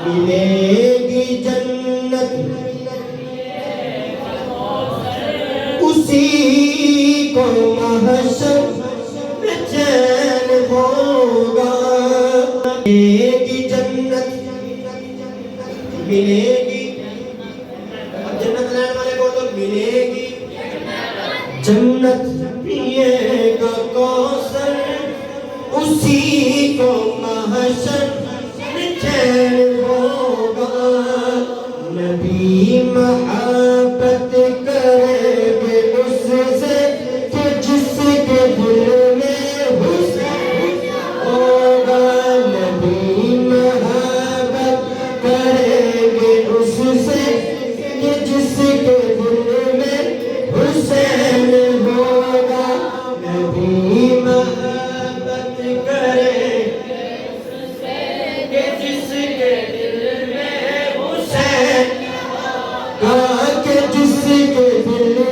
ملے گی جنت اسی کو محشر میں چین ہوگا. ملے گی جنت ملے گی. اب جنت لینے والے کو تو ملے گی جنت پیے گا کوثر اسی کو محشر میں چین ہوگا. نبی محبت کرے گے اس سے کہ جس کے دل میں حسن ہوگا. نبی محبت کرے گے اس سے کہ جس کے دل میں حسین ہوگا. نبی محبت کرے کہ جس کے دل میں حسین کہ جس کے دل